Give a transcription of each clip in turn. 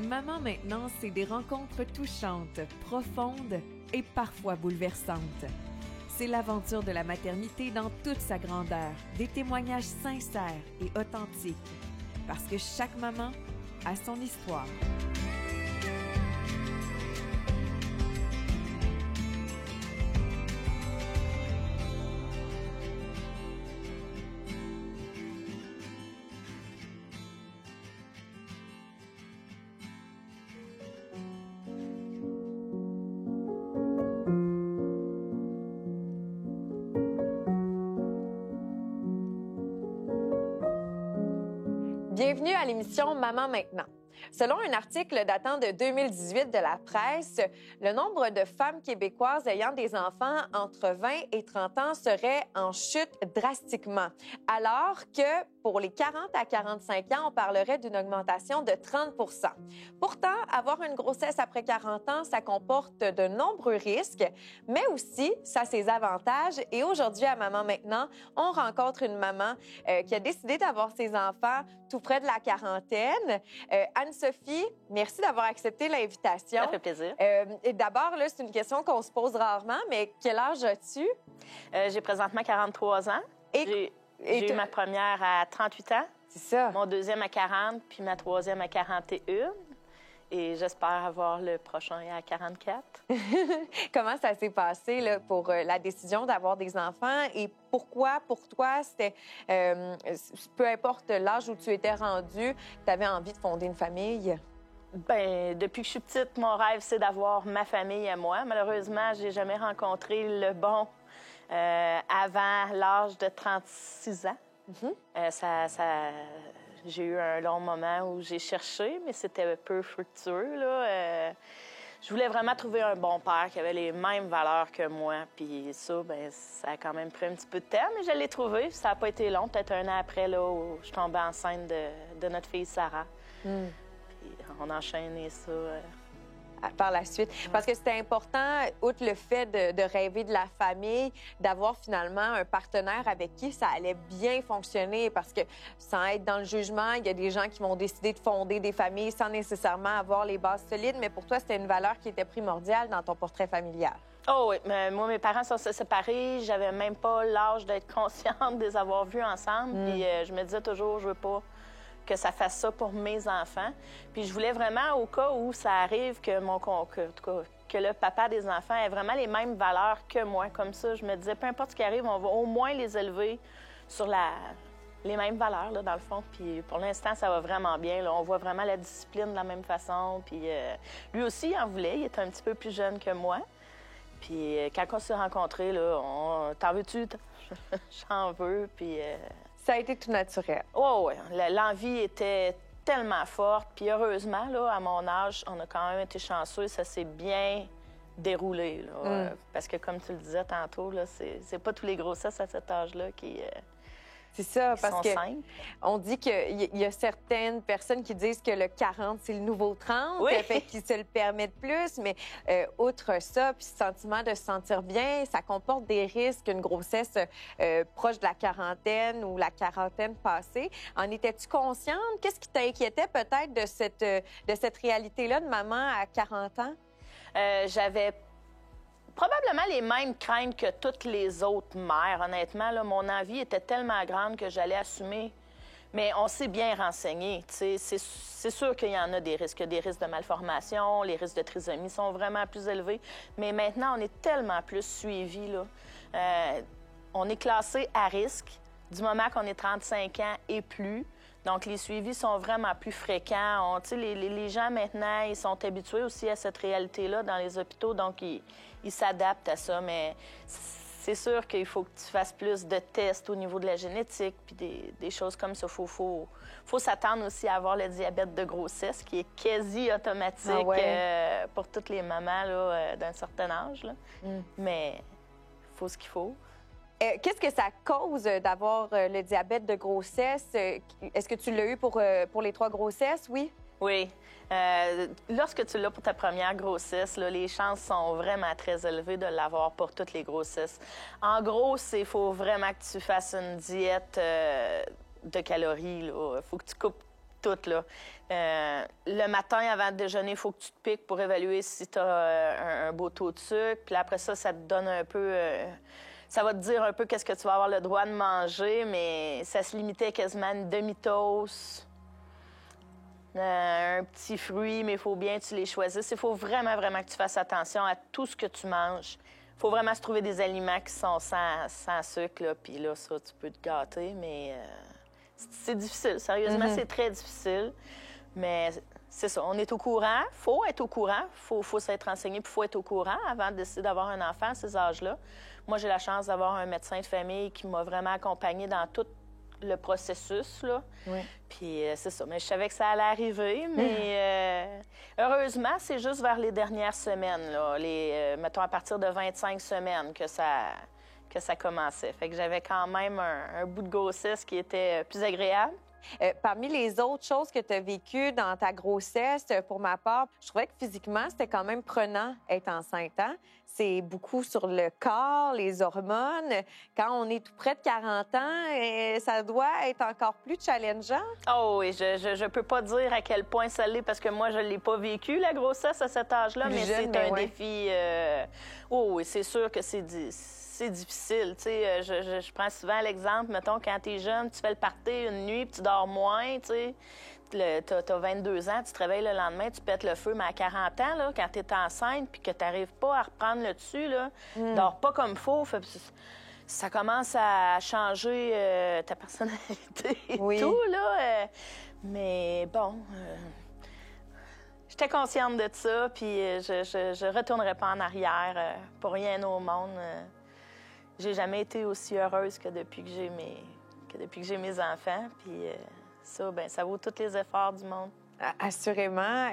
Maman maintenant, c'est des rencontres touchantes, profondes et parfois bouleversantes. C'est l'aventure de la maternité dans toute sa grandeur, des témoignages sincères et authentiques. Parce que chaque maman a son histoire. Bienvenue à l'émission Maman maintenant. Selon un article datant de 2018 de la presse, le nombre de femmes québécoises ayant des enfants entre 20 et 30 ans serait en chute drastiquement, alors que pour les 40 à 45 ans, on parlerait d'une augmentation de 30 %. Pourtant, avoir une grossesse après 40 ans, ça comporte de nombreux risques, mais aussi ça a ses avantages. Et aujourd'hui, à Maman maintenant, on rencontre une maman qui a décidé d'avoir ses enfants tout près de la quarantaine. Anne-Sophie, merci d'avoir accepté l'invitation. Ça fait plaisir. Et d'abord, là, c'est une question qu'on se pose rarement, mais quel âge as-tu? J'ai présentement 43 ans. J'ai eu ma première à 38 ans. C'est ça. Mon deuxième à 40, puis ma troisième à 41. Et j'espère avoir le prochain à 44. Comment ça s'est passé là, pour la décision d'avoir des enfants et pourquoi, pour toi, c'était, peu importe l'âge où tu étais rendu, tu avais envie de fonder une famille? Bien, depuis que je suis petite, mon rêve, c'est d'avoir ma famille à moi. Malheureusement, j'ai jamais rencontré le bon avant l'âge de 36 ans. Mm-hmm. J'ai eu un long moment où j'ai cherché, mais c'était peu fructueux, là. Je voulais vraiment trouver un bon père qui avait les mêmes valeurs que moi. Puis ça, bien, ça a quand même pris un petit peu de temps, mais je l'ai trouvé. Ça n'a pas été long, peut-être un an après, là, où je tombais enceinte de notre fille Sarah. Mm. Puis on a enchaîné ça. Par la suite. Parce que c'était important, outre le fait de rêver de la famille, d'avoir finalement un partenaire avec qui ça allait bien fonctionner. Parce que sans être dans le jugement, il y a des gens qui vont décider de fonder des familles sans nécessairement avoir les bases solides. Mais pour toi, c'était une valeur qui était primordiale dans ton portrait familial. Oh oui, mais moi, mes parents sont séparés. J'avais même pas l'âge d'être consciente de les avoir vus ensemble. Puis je me disais toujours, je veux pas que ça fasse ça pour mes enfants. Puis je voulais vraiment, au cas où ça arrive, que le papa des enfants ait vraiment les mêmes valeurs que moi. Comme ça, je me disais, peu importe ce qui arrive, on va au moins les élever sur les mêmes valeurs, là, dans le fond. Puis pour l'instant, ça va vraiment bien, là. On voit vraiment la discipline de la même façon. Puis lui aussi, il en voulait. Il était un petit peu plus jeune que moi. Puis quand on s'est rencontrés, là, t'en veux-tu? J'en veux. Puis... Ça a été tout naturel. Oh, oui. L'envie était tellement forte. Puis heureusement, là, à mon âge, on a quand même été chanceux. Ça s'est bien déroulé. Là. Parce que, comme tu le disais tantôt, là, c'est pas tous les grossesses à cet âge-là qui... C'est ça, parce que simples. On dit qu'il y a certaines personnes qui disent que le 40, c'est le nouveau 30, oui. Fait qu'ils se le permettent plus, mais outre ça, puis ce sentiment de se sentir bien, ça comporte des risques, une grossesse proche de la quarantaine ou la quarantaine passée. En étais-tu consciente? Qu'est-ce qui t'inquiétait peut-être de cette réalité-là de maman à 40 ans? J'avais probablement les mêmes craintes que toutes les autres mères. Honnêtement, là, mon envie était tellement grande que j'allais assumer. Mais on s'est bien renseigné. C'est sûr qu'il y en a des risques. Des risques de malformation, les risques de trisomie sont vraiment plus élevés. Mais maintenant, on est tellement plus suivis. On est classé à risque du moment qu'on est 35 ans et plus. Donc, les suivis sont vraiment plus fréquents. Les gens, maintenant, ils sont habitués aussi à cette réalité-là dans les hôpitaux, donc ils s'adaptent à ça. Mais c'est sûr qu'il faut que tu fasses plus de tests au niveau de la génétique puis des choses comme ça. Faut s'attendre aussi à avoir le diabète de grossesse, qui est quasi automatique pour toutes les mamans là, d'un certain âge. Là. Mais il faut ce qu'il faut. Qu'est-ce que ça cause d'avoir le diabète de grossesse? Est-ce que tu l'as eu pour les 3 grossesses, oui? Oui. Lorsque tu l'as pour ta première grossesse, là, les chances sont vraiment très élevées de l'avoir pour toutes les grossesses. En gros, il faut vraiment que tu fasses une diète de calories. Il faut que tu coupes tout, là. Le matin, avant de déjeuner, il faut que tu te piques pour évaluer si tu as un beau taux de sucre. Puis après ça, ça te donne un peu... ça va te dire un peu qu'est-ce que tu vas avoir le droit de manger, mais ça se limitait quasiment à une demi-toast, un petit fruit, mais il faut bien que tu les choisisses. Il faut vraiment, vraiment que tu fasses attention à tout ce que tu manges. Il faut vraiment se trouver des aliments qui sont sans sucre, là. Puis là, ça, tu peux te gâter, mais c'est difficile. Sérieusement, c'est très difficile. Mais c'est ça, on est au courant. Il faut être au courant. Il faut s'être renseigné, puis il faut être au courant avant de décider d'avoir un enfant à ces âges-là. Moi, j'ai la chance d'avoir un médecin de famille qui m'a vraiment accompagnée dans tout le processus, là. Oui. Puis c'est ça. Mais je savais que ça allait arriver, mais heureusement, c'est juste vers les dernières semaines, là, mettons à partir de 25 semaines que ça commençait. Fait que j'avais quand même un bout de grossesse qui était plus agréable. Parmi les autres choses que tu as vécues dans ta grossesse, pour ma part, je trouvais que physiquement, c'était quand même prenant être enceinte. Hein? C'est beaucoup sur le corps, les hormones. Quand on est tout près de 40 ans, ça doit être encore plus challengeant. Oh oui, je peux pas dire à quel point ça l'est parce que moi, je l'ai pas vécu, la grossesse, à cet âge-là, mais c'est un défi. Oh oui, c'est sûr que c'est difficile. Tu sais, je prends souvent l'exemple, mettons, quand tu es jeune, tu fais le party une nuit, puis tu dors moins, tu sais. Tu as 22 ans, tu te réveilles le lendemain, tu pètes le feu, mais à 40 ans, là, quand tu es enceinte puis que tu n'arrives pas à reprendre le dessus, là, dors pas comme il faut. Ça commence à changer ta personnalité et tout, là. Mais bon, j'étais consciente de ça, puis je retournerai pas en arrière pour rien au monde. J'ai jamais été aussi heureuse que depuis que j'ai mes enfants, puis ça, ben ça vaut tous les efforts du monde. Assurément.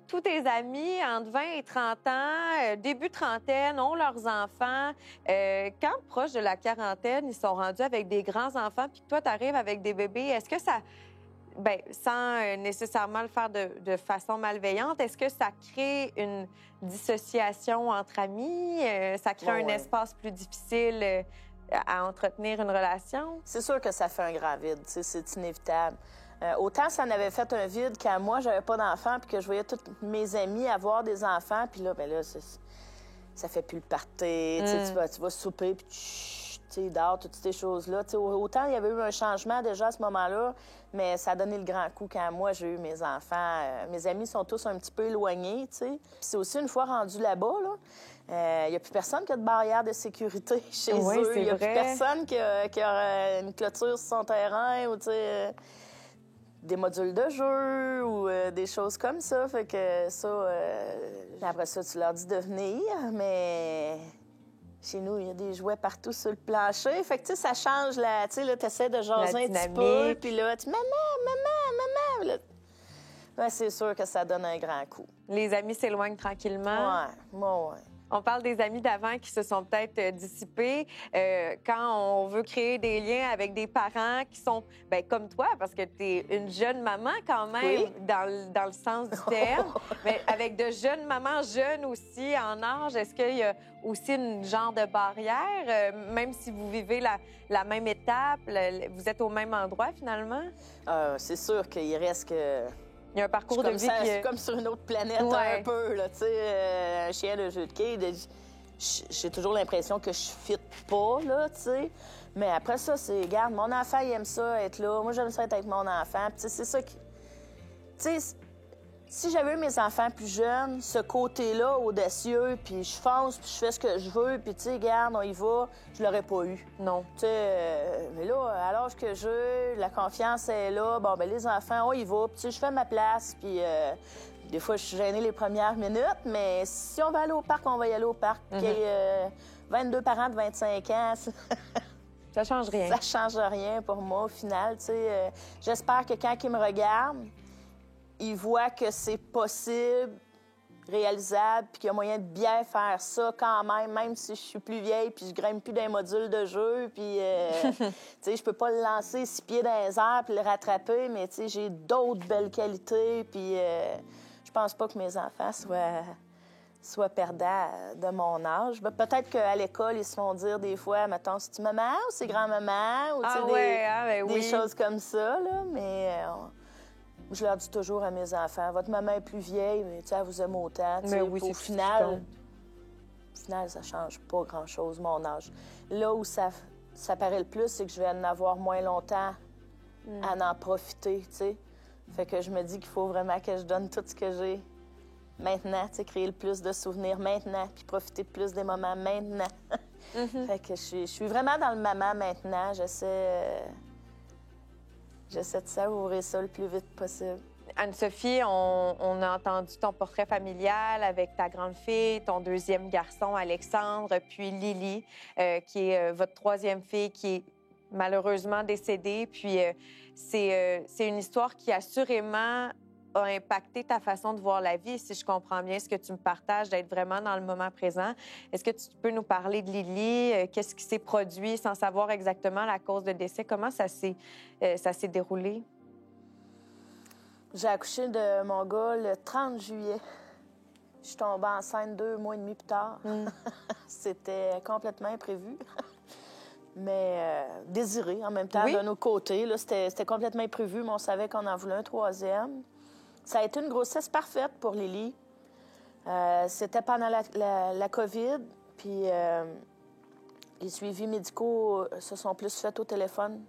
Tous tes amis entre 20 et 30 ans, début trentaine, ont leurs enfants. Quand proche de la quarantaine, ils sont rendus avec des grands-enfants, puis toi, tu arrives avec des bébés, est-ce que ça... Bien, sans nécessairement le faire de façon malveillante, est-ce que ça crée une dissociation entre amis? Ça crée un espace plus difficile à entretenir une relation? C'est sûr que ça fait un grand vide, tu sais, c'est inévitable. Autant ça en avait fait un vide quand moi, j'avais pas d'enfants, puis que je voyais tous mes amis avoir des enfants, puis là, bien là, ça fait plus le party. Tu vas souper, puis tu dors, toutes ces choses-là. Autant il y avait eu un changement déjà à ce moment-là, mais ça a donné le grand coup quand moi, j'ai eu mes enfants. Mes amis sont tous un petit peu éloignés, tu sais. Puis c'est aussi une fois rendu là-bas, là, il n'y a plus personne qui a de barrière de sécurité chez eux. Il n'y a plus personne qui a une clôture sur son terrain ou, tu sais, des modules de jeu ou des choses comme ça. Fait que ça, après ça, tu leur dis de venir, mais chez nous, il y a des jouets partout sur le plancher. Fait que, tu sais, ça change, tu sais, là, t'essaies de jaser un petit peu, puis là, tu maman, là, ben, c'est sûr que ça donne un grand coup. Les amis s'éloignent tranquillement. Ouais. On parle des amis d'avant qui se sont peut-être dissipés. Quand on veut créer des liens avec des parents qui sont bien, comme toi, parce que tu es une jeune maman quand même, dans le sens du terme, mais avec de jeunes mamans, jeunes aussi en âge, est-ce qu'il y a aussi une genre de barrière, même si vous vivez la même étape, vous êtes au même endroit finalement? C'est sûr qu'il reste que... Il y a un parcours de vie C'est comme sur une autre planète un peu, là, tu sais, un chien de jeu de quilles. J'ai toujours l'impression que je fit pas, là, tu sais. Mais après ça, c'est, regarde, mon enfant, il aime ça, être là. Moi, j'aime ça être avec mon enfant. Puis, c'est ça qui... Tu sais, si j'avais eu mes enfants plus jeunes, ce côté-là, audacieux, puis je fonce, puis je fais ce que je veux, puis, tu sais, regarde, on y va, je l'aurais pas eu. Non. Tu sais, mais là, à l'âge que j'ai, la confiance est là. Bon, ben les enfants, on y va, puis, tu sais, je fais ma place, puis des fois, je suis gênée les premières minutes, mais si on va aller au parc, on va y aller au parc. Qu'il y ait 22 parents de 25 ans, ça change rien. Ça change rien pour moi, au final, tu sais. J'espère que quand ils me regardent, ils voient que c'est possible, réalisable, puis qu'il y a moyen de bien faire ça quand même si je suis plus vieille, puis je grimpe plus d'un module de jeu, puis, tu sais, je peux pas le lancer 6 pieds dans les airs puis le rattraper, mais, tu sais, j'ai d'autres belles qualités, puis je pense pas que mes enfants soient perdants de mon âge. Ben, peut-être qu'à l'école, ils se font dire des fois, mettons, c'est-tu maman ou c'est grand-maman, ou, tu sais, des choses comme ça, là, mais... je leur dis toujours à mes enfants, votre maman est plus vieille, mais elle vous aime autant. Mais oui, au final, ça change pas grand-chose, mon âge. Là où ça paraît le plus, c'est que je vais en avoir moins longtemps à en profiter, tu sais. Fait que je me dis qu'il faut vraiment que je donne tout ce que j'ai maintenant, tu sais, créer le plus de souvenirs maintenant, puis profiter plus des moments maintenant. Fait que je suis vraiment dans le maman maintenant. J'essaie de savourer ça le plus vite possible. Anne-Sophie, on a entendu ton portrait familial avec ta grande fille, ton deuxième garçon, Alexandre, puis Lily, qui est votre troisième fille, qui est malheureusement décédée. Puis c'est une histoire qui assurément a impacté ta façon de voir la vie, si je comprends bien ce que tu me partages, d'être vraiment dans le moment présent. Est-ce que tu peux nous parler de Lily? Qu'est-ce qui s'est produit sans savoir exactement la cause de décès? Comment ça s'est déroulé? J'ai accouché de mon gars le 30 juillet. Je suis tombée enceinte 2 mois et demi plus tard. C'était complètement imprévu. Mais désiré en même temps de nos côtés. C'était complètement imprévu, mais on savait qu'on en voulait un troisième. Ça a été une grossesse parfaite pour Lily. C'était pendant la COVID, puis les suivis médicaux se sont plus faits au téléphone.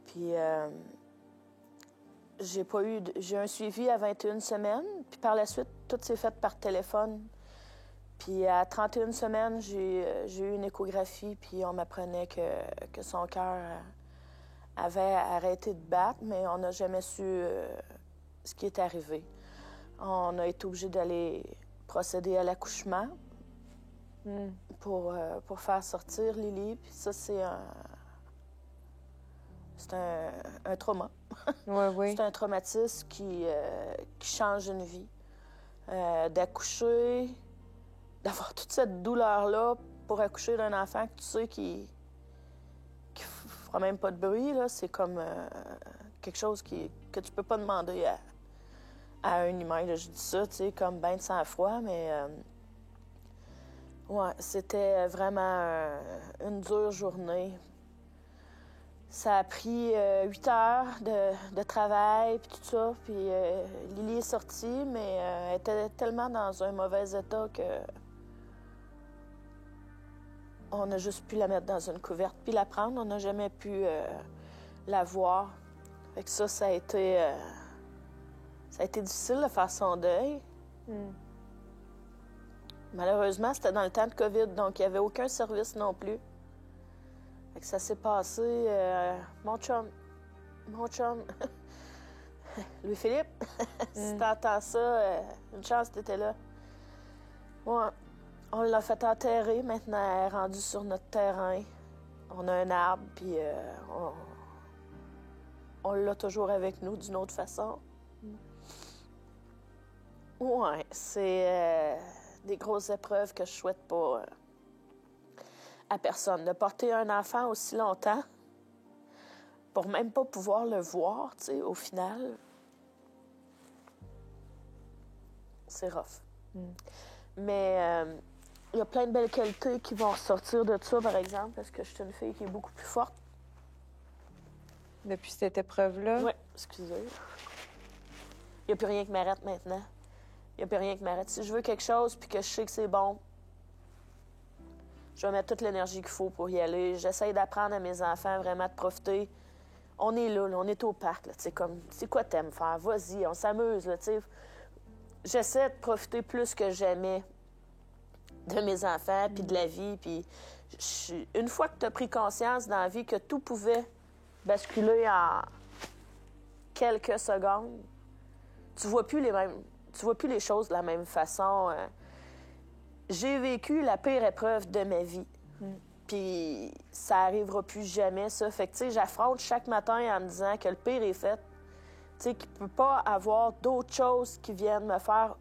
Puis j'ai un suivi à 21 semaines, puis par la suite, tout s'est fait par téléphone. Puis à 31 semaines, j'ai eu une échographie, puis on m'apprenait que son cœur avait arrêté de battre, mais on n'a jamais su ce qui est arrivé. On a été obligé d'aller procéder à l'accouchement pour faire sortir Lily. Puis ça, c'est un trauma. Oui. C'est un traumatisme qui change une vie. D'accoucher, d'avoir toute cette douleur-là pour accoucher d'un enfant que tu sais qui fera même pas de bruit, là, c'est comme quelque chose que tu peux pas demander à un humain. Là, je dis ça, tu sais, comme bain de sang-froid, mais c'était vraiment une dure journée. Ça a pris 8 heures de travail, puis tout ça. Puis Lily est sortie, mais elle était tellement dans un mauvais état que on a juste pu la mettre dans une couverte puis la prendre. On n'a jamais pu la voir. Fait que ça a été difficile de faire son deuil. Malheureusement, c'était dans le temps de COVID, donc il n'y avait aucun service non plus. Fait que ça s'est passé. Mon chum, Louis-Philippe, si t'entends ça, une chance que t'étais là. Ouais, on l'a fait enterrer. Maintenant, elle est rendue sur notre terrain. On a un arbre, puis on l'a toujours avec nous d'une autre façon. Ouais, c'est des grosses épreuves que je souhaite pas à personne. De porter un enfant aussi longtemps pour même pas pouvoir le voir, tu sais, au final, c'est rough. Mais il y a plein de belles qualités qui vont ressortir de ça, par exemple, parce que je suis une fille qui est beaucoup plus forte. Depuis cette épreuve-là? Oui, excusez. Il n'y a plus rien qui m'arrête maintenant. Il n'y a plus rien qui m'arrête. Si je veux quelque chose puis que je sais que c'est bon, je vais mettre toute l'énergie qu'il faut pour y aller. J'essaie d'apprendre à mes enfants vraiment de profiter. On est là, on est au parc, là, tu sais, comme, c'est quoi t'aimes faire? Vas-y, on s'amuse, là, tu sais. J'essaie de profiter plus que jamais de mes enfants, puis de la vie, puis une fois que tu as pris conscience dans la vie que tout pouvait basculer en quelques secondes, tu vois plus les choses de la même façon. J'ai vécu la pire épreuve de ma vie. Puis ça arrivera plus jamais, ça. Fait que, tu sais, j'affronte chaque matin en me disant que le pire est fait. Tu sais, qu'il ne peut pas avoir d'autres choses qui viennent me faire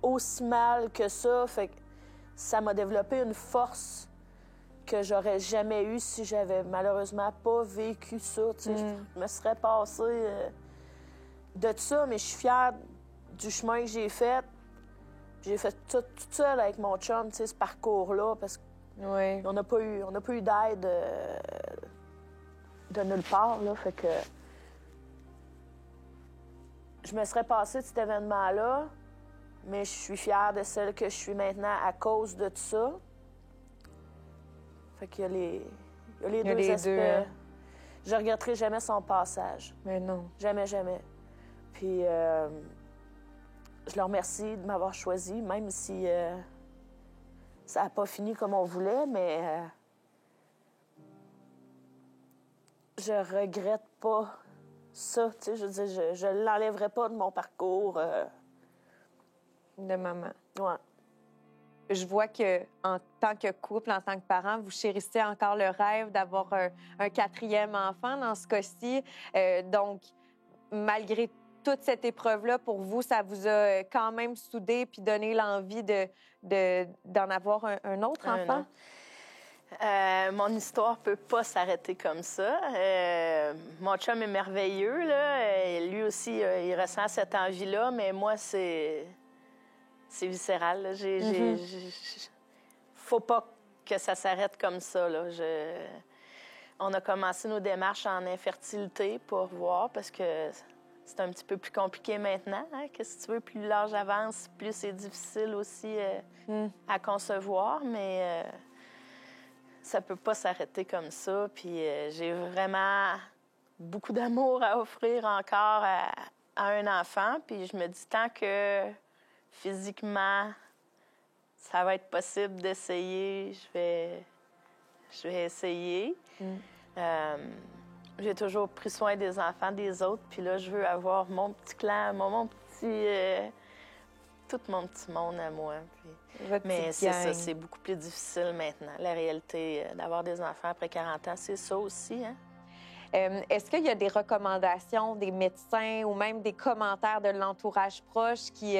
aussi mal que ça. Fait que ça m'a développé une force que j'aurais jamais eue si j'avais malheureusement pas vécu ça. Tu sais, je me serais passée de ça, mais je suis fière du chemin que j'ai fait. J'ai fait tout toute seule avec mon chum, tu sais, ce parcours-là, parce qu'on n'a pas eu d'aide de nulle part, là, fait que je me serais passée de cet événement-là, mais je suis fière de celle que je suis maintenant à cause de tout ça. Fait qu'il y a les deux aspects. Deux. Je regretterai jamais son passage. Mais non. Jamais, jamais. Puis je le remercie de m'avoir choisi, même si ça n'a pas fini comme on voulait, mais je regrette pas ça. Tu sais, je veux dire, je l'enlèverai pas de mon parcours. De maman. Ouais. Je vois que en tant que couple, en tant que parent, vous chérissez encore le rêve d'avoir un quatrième enfant dans ce cas-ci. Donc, malgré toute cette épreuve-là, pour vous, ça vous a quand même soudé puis donné l'envie d'en avoir un autre enfant? Mon histoire peut pas s'arrêter comme ça. Mon chum est merveilleux, là. Lui aussi, il ressent cette envie-là, mais moi, c'est viscéral. Là. Faut pas que ça s'arrête comme ça. Là. On a commencé nos démarches en infertilité pour voir, parce que c'est un petit peu plus compliqué maintenant. Hein? Qu'est-ce que tu veux, plus l'âge avance, plus c'est difficile aussi à concevoir, mais ça peut pas s'arrêter comme ça. Puis j'ai vraiment beaucoup d'amour à offrir encore à un enfant. Puis je me dis, tant que physiquement, ça va être possible d'essayer, je vais essayer. J'ai toujours pris soin des enfants des autres, puis là, je veux avoir mon petit clan, mon petit... tout mon petit monde à moi. Mais c'est ça, c'est beaucoup plus difficile maintenant. La réalité d'avoir des enfants après 40 ans, c'est ça aussi, hein? Est-ce qu'il y a des recommandations des médecins ou même des commentaires de l'entourage proche qui,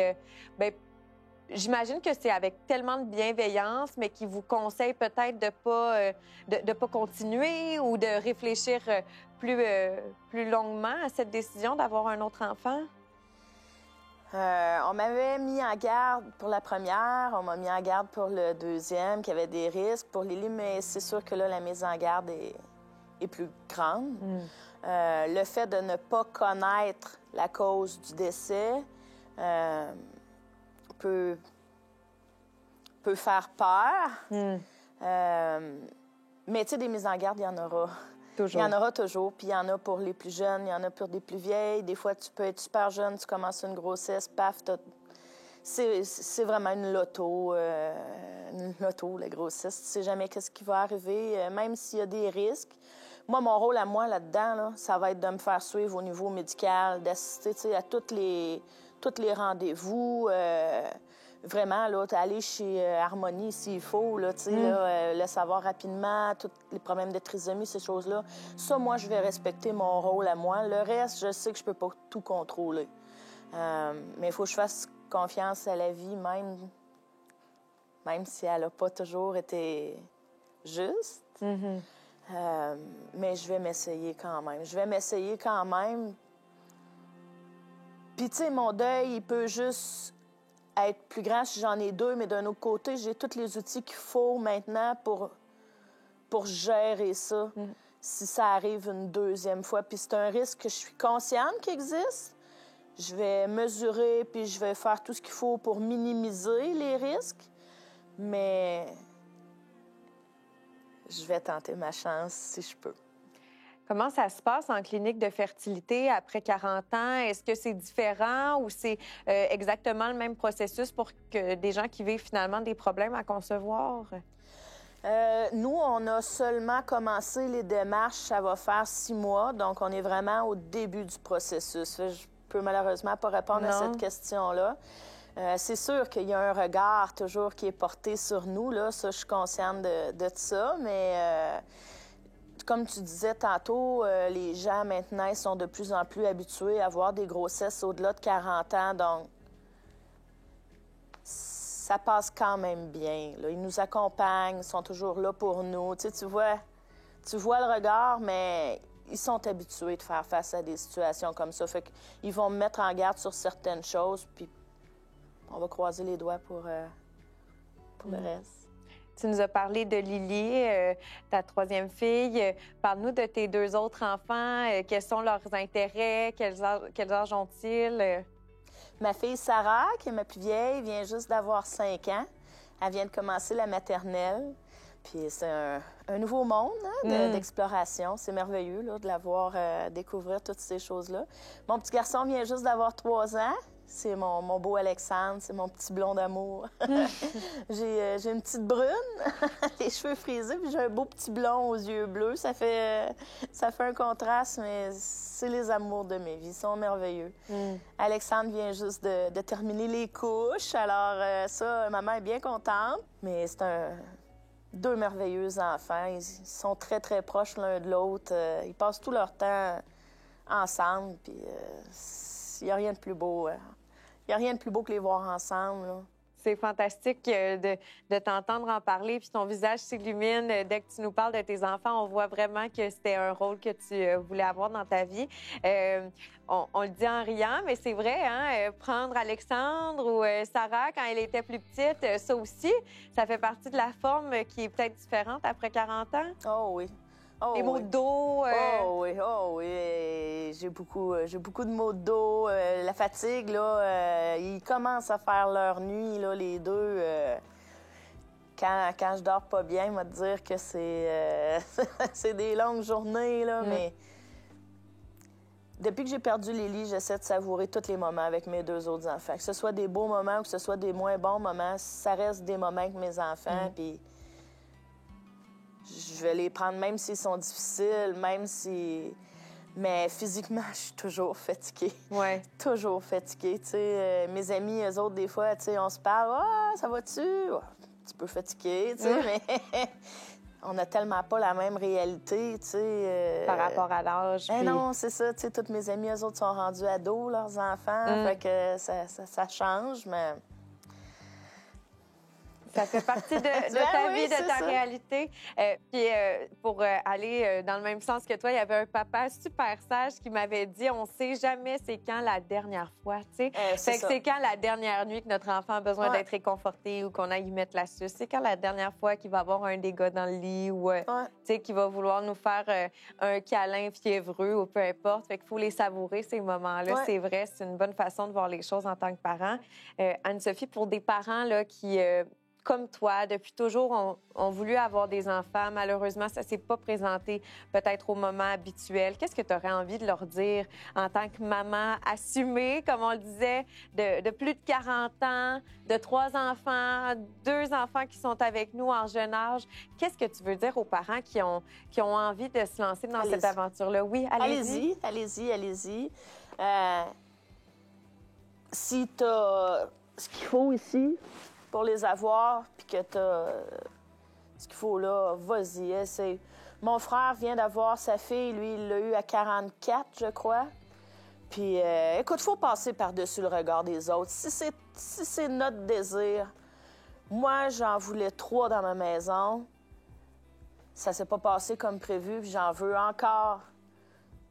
j'imagine que c'est avec tellement de bienveillance, mais qui vous conseillent peut-être de pas continuer ou de réfléchir plus longuement à cette décision d'avoir un autre enfant? On m'avait mis en garde pour la première, on m'a mis en garde pour le deuxième, qui avait des risques pour Lily, mais c'est sûr que là, la mise en garde est plus grande. Le fait de ne pas connaître la cause du décès peut faire peur. Mais tu sais, des mises en garde, il y en aura. Toujours. Il y en aura toujours. Puis il y en a pour les plus jeunes, il y en a pour des plus vieilles. Des fois, tu peux être super jeune, tu commences une grossesse, paf, c'est vraiment une loto, la grossesse. Tu sais jamais qu'est-ce qui va arriver, même s'il y a des risques. Moi, mon rôle à moi là-dedans, là, ça va être de me faire suivre au niveau médical, d'assister, tu sais, à tous les rendez-vous. Vraiment, là, aller chez Harmonie s'il faut, là, tu sais, le savoir rapidement, tous les problèmes de trisomie, ces choses-là. Ça, moi, je vais respecter mon rôle à moi. Le reste, je sais que je peux pas tout contrôler. Mais il faut que je fasse confiance à la vie, même si elle n'a pas toujours été juste. Mais je vais m'essayer quand même. Puis, tu sais, mon deuil, il peut juste être plus grand si j'en ai deux, mais d'un autre côté, j'ai tous les outils qu'il faut maintenant pour gérer ça, si ça arrive une deuxième fois. Puis c'est un risque que je suis consciente qu'il existe. Je vais mesurer, puis je vais faire tout ce qu'il faut pour minimiser les risques, mais je vais tenter ma chance si je peux. Comment ça se passe en clinique de fertilité après 40 ans? Est-ce que c'est différent ou c'est exactement le même processus pour que des gens qui vivent finalement des problèmes à concevoir? Nous, on a seulement commencé les démarches, ça va faire 6 mois, donc on est vraiment au début du processus. Je peux malheureusement pas répondre à cette question-là. C'est sûr qu'il y a un regard toujours qui est porté sur nous, là. Ça, je suis consciente de ça, mais comme tu disais tantôt, les gens maintenant ils sont de plus en plus habitués à avoir des grossesses au-delà de 40 ans, donc ça passe quand même bien, là. Ils nous accompagnent, ils sont toujours là pour nous. Tu sais, tu vois le regard, mais ils sont habitués de faire face à des situations comme ça. Fait qu'ils vont me mettre en garde sur certaines choses, puis on va croiser les doigts pour le reste. Tu nous as parlé de Lily, ta troisième fille. Parle-nous de tes deux autres enfants. Quels sont leurs intérêts? Quels âges ont-ils? Ma fille Sarah, qui est ma plus vieille, vient juste d'avoir 5 ans. Elle vient de commencer la maternelle. Puis c'est un nouveau monde d'exploration. C'est merveilleux là, de la voir découvrir toutes ces choses-là. Mon petit garçon vient juste d'avoir 3 ans. C'est mon beau Alexandre, c'est mon petit blond d'amour. J'ai une petite brune, les cheveux frisés, puis j'ai un beau petit blond aux yeux bleus. Ça fait un contraste, mais c'est les amours de mes vies. Ils sont merveilleux. Alexandre vient juste de terminer les couches, alors ça, maman est bien contente. Mais c'est deux merveilleux enfants. Ils sont très, très proches l'un de l'autre. Ils passent tout leur temps ensemble, puis il n'y a rien de plus beau. Il n'y a rien de plus beau que les voir ensemble. Là. C'est fantastique de t'entendre en parler, puis ton visage s'illumine. Dès que tu nous parles de tes enfants, on voit vraiment que c'était un rôle que tu voulais avoir dans ta vie. On le dit en riant, mais c'est vrai, hein? Prendre Alexandre ou Sarah quand elle était plus petite, ça aussi, ça fait partie de la forme qui est peut-être différente après 40 ans. Oh oui. Oh, les maux de dos. Oh oui. J'ai beaucoup de maux de dos. La fatigue, là, ils commencent à faire leur nuit, là, les deux. Quand je dors pas bien, il va te dire que c'est des longues journées, là, mais depuis que j'ai perdu Lily, j'essaie de savourer tous les moments avec mes deux autres enfants. Que ce soit des beaux moments ou que ce soit des moins bons moments, ça reste des moments avec mes enfants, puis je vais les prendre même s'ils sont difficiles, même si... Mais physiquement, je suis toujours fatiguée. Ouais. Toujours fatiguée, tu sais. Mes amis, eux autres, des fois, tu sais, on se parle. « Ah, ça va-tu? » Un petit peu fatiguée, tu sais, mais on n'a tellement pas la même réalité, tu sais. Par rapport à l'âge. Puis... non, c'est ça, tu sais, toutes mes amies, eux autres, sont rendus ados, leurs enfants. Fait que ça change, mais... Ça fait partie de ta vie, de ta réalité. Puis pour aller dans le même sens que toi, il y avait un papa super sage qui m'avait dit, on sait jamais c'est quand la dernière fois, tu sais. C'est quand la dernière nuit que notre enfant a besoin d'être réconforté ou qu'on aille y mettre la suce. C'est quand la dernière fois qu'il va avoir un dégât dans le lit ou tu sais, qu'il va vouloir nous faire un câlin fiévreux ou peu importe. Fait qu'il faut les savourer, ces moments-là. Ouais. C'est vrai, c'est une bonne façon de voir les choses en tant que parent. Anne-Sophie, pour des parents là, qui... comme toi, depuis toujours, ont voulu avoir des enfants. Malheureusement, ça ne s'est pas présenté peut-être au moment habituel. Qu'est-ce que tu aurais envie de leur dire en tant que maman assumée, comme on le disait, de plus de 40 ans, de 3 enfants, 2 enfants qui sont avec nous en jeune âge? Qu'est-ce que tu veux dire aux parents qui ont envie de se lancer dans cette aventure-là? Oui, allez-y. Allez-y. Si tu as ce qu'il faut ici... pour les avoir, puis que t'as ce qu'il faut là, vas-y, essaye. Mon frère vient d'avoir sa fille, lui, il l'a eu à 44, je crois. Puis, écoute, faut passer par-dessus le regard des autres. Si c'est notre désir, moi, j'en voulais 3 dans ma maison. Ça s'est pas passé comme prévu, puis j'en veux encore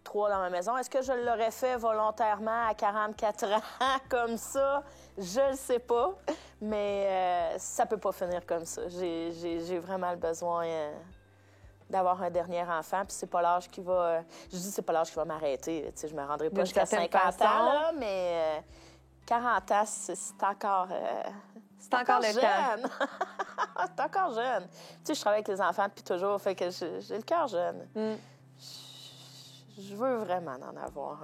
3 dans ma maison. Est-ce que je l'aurais fait volontairement à 44 ans comme ça? Je le sais pas, mais ça peut pas finir comme ça. J'ai vraiment le besoin d'avoir un dernier enfant, puis c'est pas l'âge qui va... je dis c'est pas l'âge qui va m'arrêter. Tu sais, je me rendrai pas jusqu'à 50 ans, là, mais 40 ans, c'est encore... c'est encore le jeune. C'est encore jeune. Tu sais, je travaille avec les enfants depuis toujours, fait que j'ai le cœur jeune. Je veux vraiment en avoir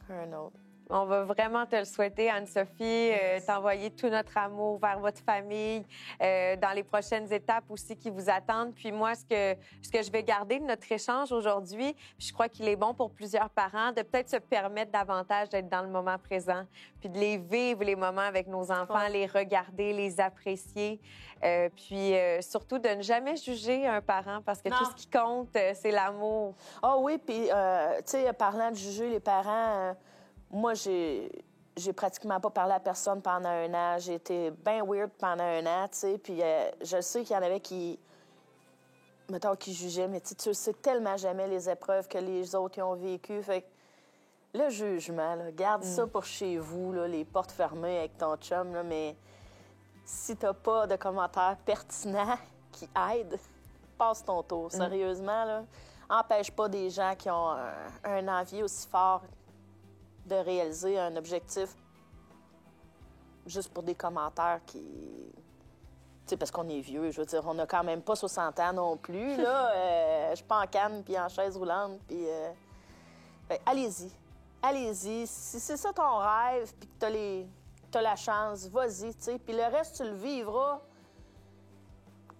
un autre. On va vraiment te le souhaiter, Anne-Sophie, t'envoyer tout notre amour vers votre famille dans les prochaines étapes aussi qui vous attendent. Puis moi, ce que je vais garder de notre échange aujourd'hui, je crois qu'il est bon pour plusieurs parents de peut-être se permettre davantage d'être dans le moment présent, puis de les vivre, les moments avec nos enfants, les regarder, les apprécier, puis surtout de ne jamais juger un parent parce que tout ce qui compte, c'est l'amour. Ah oui, puis tu sais, parlant de juger les parents... moi, j'ai pratiquement pas parlé à personne pendant 1 an. J'ai été bien weird pendant 1 an, tu sais. Puis je sais qu'il y en avait qui, mettons, qui jugeaient, mais tu sais tellement jamais les épreuves que les autres y ont vécues. Fait que le jugement, là, garde ça pour chez vous, là, les portes fermées avec ton chum, là, mais si tu n'as pas de commentaires pertinents qui aident, passe ton tour. Sérieusement, là, empêche pas des gens qui ont un envie aussi fort de réaliser un objectif juste pour des commentaires qui... Tu sais, parce qu'on est vieux, je veux dire, on n'a quand même pas 60 ans non plus, là. Je suis pas en canne puis en chaise roulante, puis... allez-y. Allez-y. Si c'est ça ton rêve, puis que t'as la chance, vas-y, tu sais. Puis le reste, tu le vivras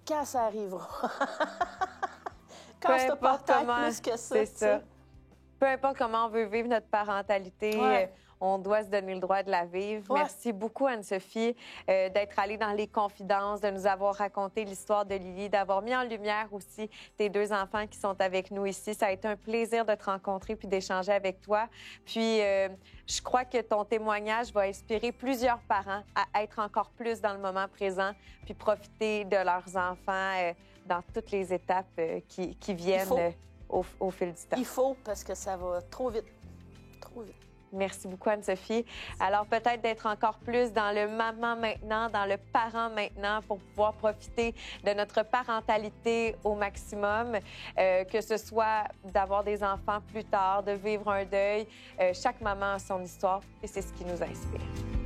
quand ça arrivera. Quand c'est pas peut-être plus que ça, c'est ça. Peu importe comment on veut vivre notre parentalité, on doit se donner le droit de la vivre. Ouais. Merci beaucoup, Anne-Sophie, d'être allée dans les confidences, de nous avoir raconté l'histoire de Lily, d'avoir mis en lumière aussi tes 2 enfants qui sont avec nous ici. Ça a été un plaisir de te rencontrer puis d'échanger avec toi. Puis, je crois que ton témoignage va inspirer plusieurs parents à être encore plus dans le moment présent puis profiter de leurs enfants dans toutes les étapes qui viennent au fil du temps. Il faut, parce que ça va trop vite. Trop vite. Merci beaucoup, Anne-Sophie. Alors, peut-être d'être encore plus dans le maman maintenant, dans le parent maintenant, pour pouvoir profiter de notre parentalité au maximum, que ce soit d'avoir des enfants plus tard, de vivre un deuil. Chaque maman a son histoire et c'est ce qui nous inspire.